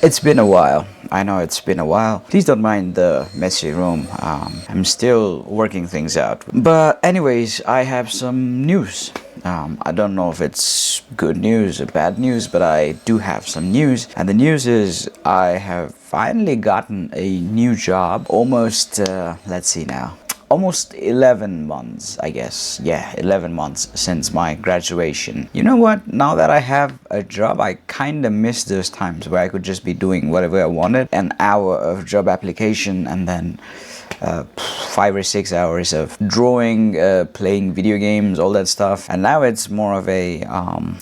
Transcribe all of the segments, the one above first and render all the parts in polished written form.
It's been a while. I know it's been a while. Please don't mind the messy room. I'm still working things out. But anyways, I have some news. I don't know if it's good news or bad news, but I do have some news. And the news is I have finally gotten a new job. Almost, let's see now. Almost 11 months, I guess. Yeah, 11 months since my graduation. You know what? Now that I have a job, I kind of miss those times where I could just be doing whatever I wanted. An hour of job application and then 5 or 6 hours of drawing, playing video games, all that stuff. And now it's more of a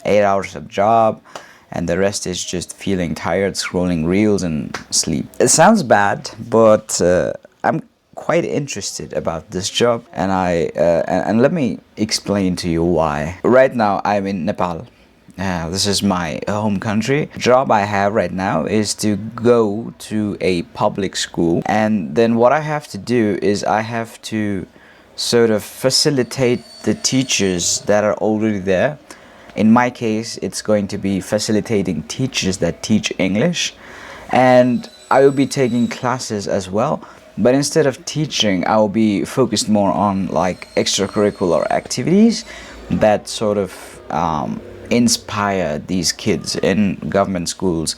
8 hours of job. And the rest is just feeling tired, scrolling reels and sleep. It sounds bad, but I'm quite interested about this job, and and let me explain to you why. Right now I'm in Nepal. This is my home country. The job I have right now is to go to a public school, and then what I have to do is I have to sort of facilitate the teachers that are already there. In my case, it's going to be facilitating teachers that teach English, and I will be taking classes as well. But instead of teaching, I will be focused more on like extracurricular activities that sort of inspire these kids in government schools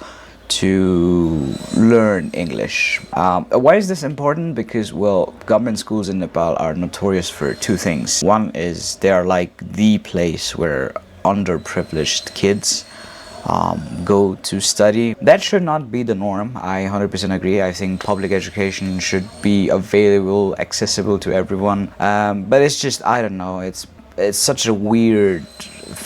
to learn English. Why is this important? Because, well, government schools in Nepal are notorious for two things. One is they are like the place where underprivileged kids go to study. That should not be the norm. I 100% agree. I think public education should be available, accessible to everyone. But it's just, I don't know, it's such a weird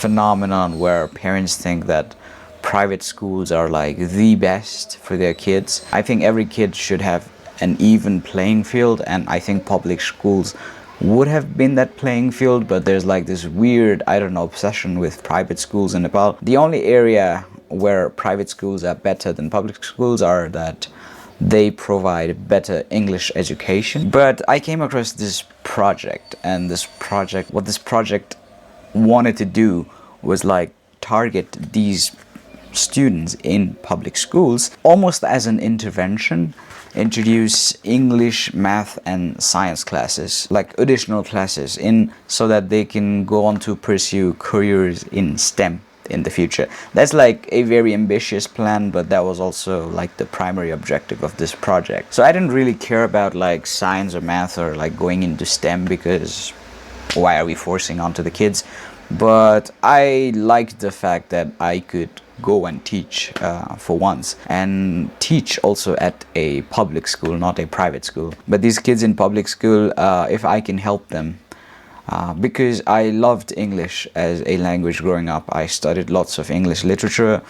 phenomenon where parents think that private schools are like the best for their kids. I think every kid should have an even playing field, and I think public schools would have been that playing field, but there's like this weird, I don't know, obsession with private schools in Nepal. The only area where private schools are better than public schools are that they provide better English education. But I came across this project, and what this project wanted to do was like target these students in public schools almost as an intervention, introduce English, math and science classes, like additional classes so that they can go on to pursue careers in STEM in the future. That's like a very ambitious plan, but that was also like the primary objective of this project. So I didn't really care about like science or math or like going into STEM, because why are we forcing onto the kids? But I liked the fact that I could go and teach for once, and teach also at a public school, not a private school. But these kids in public school, if I can help them, because I loved English as a language growing up. I studied lots of English literature.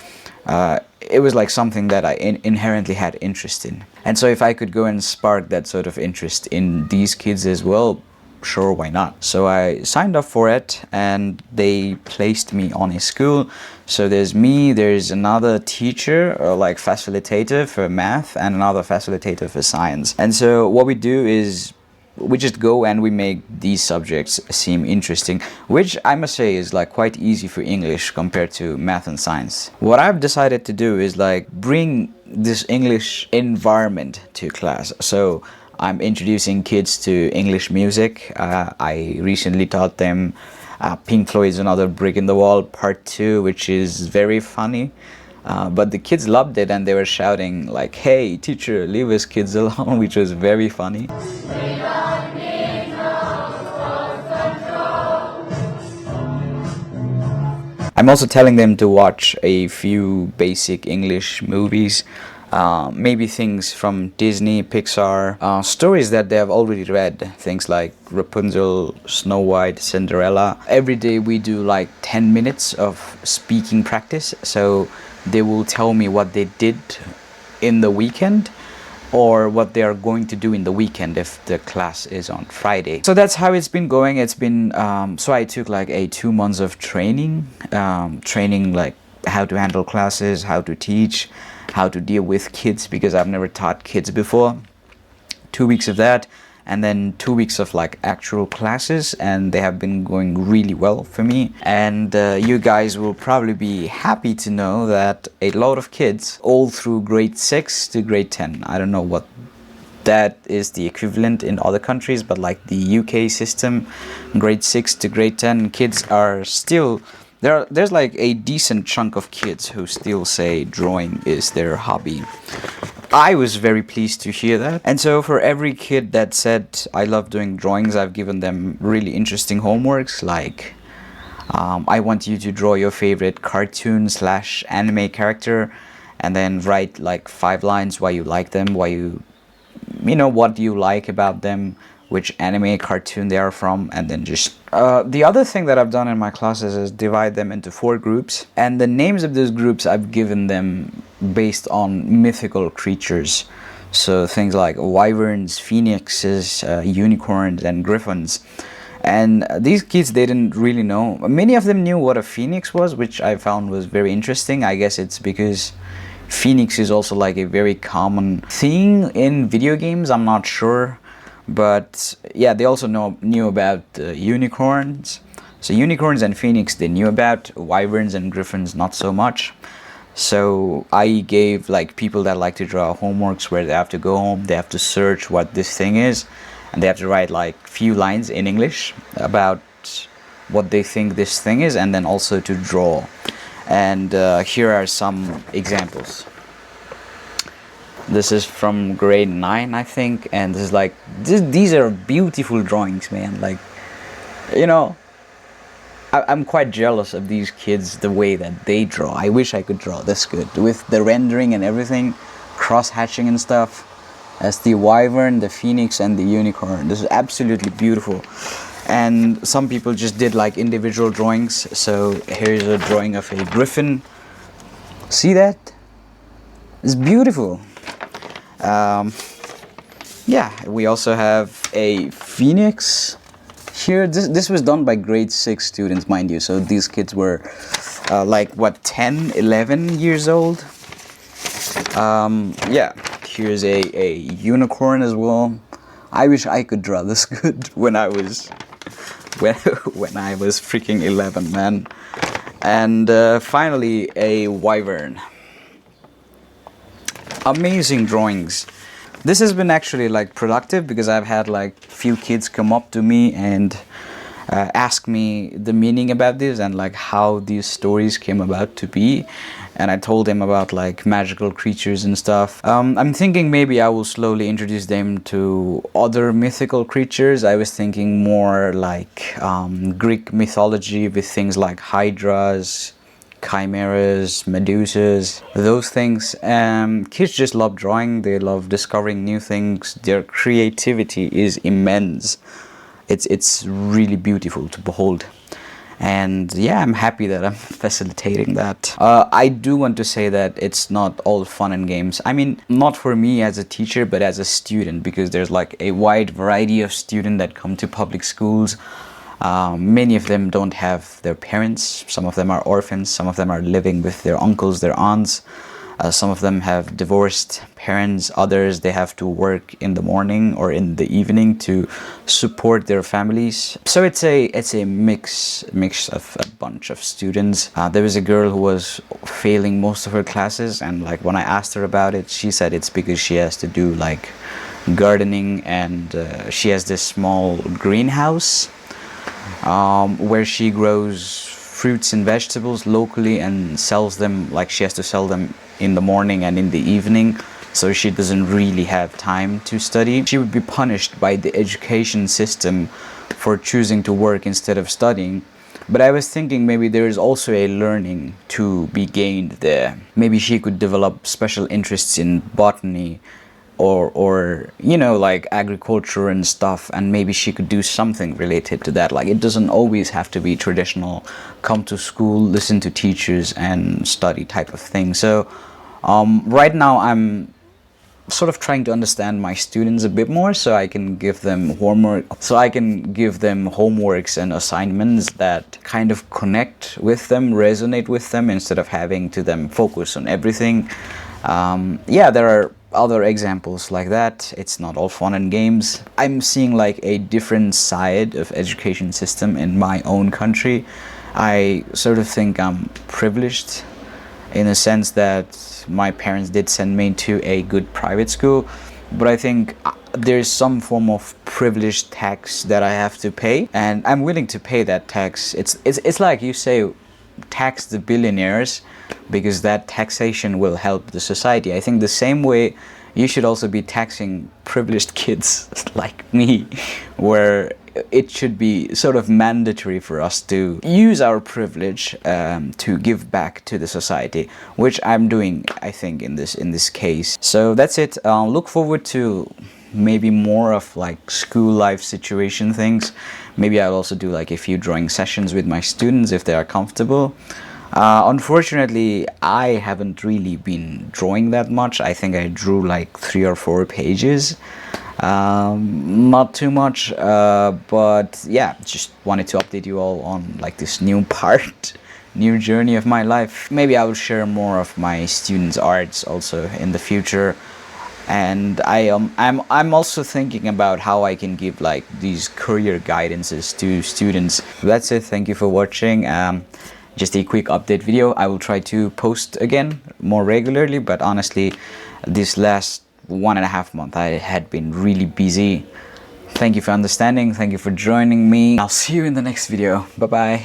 It was like something that I inherently had interest in. And so if I could go and spark that sort of interest in these kids as well, sure, why not? So I signed up for it, and they placed me on a school. So there's me, there's another teacher, or like facilitator for math, and another facilitator for science. And so what we do is we just go and we make these subjects seem interesting, which I must say is like quite easy for English compared to math and science. What I've decided to do is like bring this English environment to class. So I'm introducing kids to English music. I recently taught them Pink Floyd's Another Brick in the Wall Part 2, which is very funny. But the kids loved it, and they were shouting like, "Hey, teacher, leave us kids alone," which was very funny. I'm also telling them to watch a few basic English movies. Maybe things from Disney, Pixar, stories that they have already read, things like Rapunzel, Snow White, Cinderella. Every day we do like 10 minutes of speaking practice, so they will tell me what they did in the weekend or what they are going to do in the weekend if the class is on Friday. So that's how it's been going. It's been, so I took like 2 months of training like how to handle classes, how to teach, how to deal with kids, because I've never taught kids before. 2 weeks of that, and then 2 weeks of like actual classes, and they have been going really well for me. And you guys will probably be happy to know that a lot of kids all through grade 6 to grade 10, I don't know what that is the equivalent in other countries, but like the UK system, grade 6 to grade 10, kids are still there's like a decent chunk of kids who still say drawing is their hobby. I was very pleased to hear that. And so for every kid that said I love doing drawings, I've given them really interesting homeworks, like I want you to draw your favorite cartoon / anime character, and then write like 5 lines why you like them, why you know, what do you like about them, which anime cartoon they are from, and then just the other thing that I've done in my classes is divide them into 4 groups, and the names of those groups I've given them based on mythical creatures. So things like wyverns, phoenixes, unicorns, and griffins. And these kids, they didn't really know. Many of them knew what a phoenix was, which I found was very interesting. I guess it's because phoenix is also like a very common thing in video games. I'm not sure. But yeah, they also knew about unicorns. So unicorns and phoenix they knew about. Wyverns and griffins not so much. So I gave like people that like to draw homeworks where they have to go home, they have to search what this thing is, and they have to write like few lines in English about what they think this thing is, and then also to draw. And here are some examples. This is from grade 9, I think, and this is like these are beautiful drawings, man. Like, you know, I'm quite jealous of these kids, the way that they draw. I wish I could draw this good with the rendering and everything, cross hatching and stuff. As the wyvern, the phoenix, and the unicorn. This is absolutely beautiful. And some people just did like individual drawings. So here's a drawing of a griffin. See that? It's beautiful. Yeah, we also have a phoenix here. This was done by grade 6 students, mind you. So these kids were like what, 10, 11 years old. Yeah, here's a unicorn as well. I wish I could draw this good when I was freaking 11, man. And finally a wyvern. Amazing drawings. This has been actually like productive because I've had like few kids come up to me and ask me the meaning about this and like how these stories came about to be, and I told them about like magical creatures and stuff. I'm thinking maybe I will slowly introduce them to other mythical creatures. I was thinking more like Greek mythology with things like hydras, chimeras, medusas, those things. Kids just love drawing, they love discovering new things, their creativity is immense. It's really beautiful to behold. And yeah, I'm happy that I'm facilitating that. I do want to say that it's not all fun and games. I mean, not for me as a teacher, but as a student, because there's like a wide variety of students that come to public schools. Many of them don't have their parents. Some of them are orphans. Some of them are living with their uncles, their aunts. Some of them have divorced parents. Others, they have to work in the morning or in the evening to support their families. So it's a mix of a bunch of students. There was a girl who was failing most of her classes, and like when I asked her about it, she said it's because she has to do like gardening, and she has this small greenhouse where she grows fruits and vegetables locally and sells them. Like she has to sell them in the morning and in the evening, so she doesn't really have time to study. She would be punished by the education system for choosing to work instead of studying. But I was thinking maybe there is also a learning to be gained there. Maybe she could develop special interests in botany or you know, like agriculture and stuff, and maybe she could do something related to that. Like it doesn't always have to be traditional come to school, listen to teachers and study type of thing. So right now I'm sort of trying to understand my students a bit more, so I can give them homeworks and assignments that kind of connect with them, resonate with them, instead of having to them focus on everything. Yeah, there are other examples like that. It's not all fun and games. I'm seeing like a different side of education system in my own country. I sort of think I'm privileged in a sense that my parents did send me to a good private school, but I think there's some form of privilege tax that I have to pay, and I'm willing to pay that tax. It's like you say, tax the billionaires, because that taxation will help the society. I think the same way you should also be taxing privileged kids like me, where it should be sort of mandatory for us to use our privilege to give back to the society, which I'm doing, I think, in this case. So that's it. Look forward to maybe more of like school life situation things. Maybe I'll also do like a few drawing sessions with my students if they are comfortable. Unfortunately, I haven't really been drawing that much. I think I drew like 3 or 4 pages. Not too much, but yeah, just wanted to update you all on like this new part, new journey of my life. Maybe I will share more of my students' arts also in the future. And I'm also thinking about how I can give like these career guidances to students. That's it. Thank you for watching. Just a quick update video. I will try to post again more regularly, but honestly, this last 1.5 months I had been really busy. Thank you for understanding. Thank you for joining me. I'll see you in the next video. Bye bye.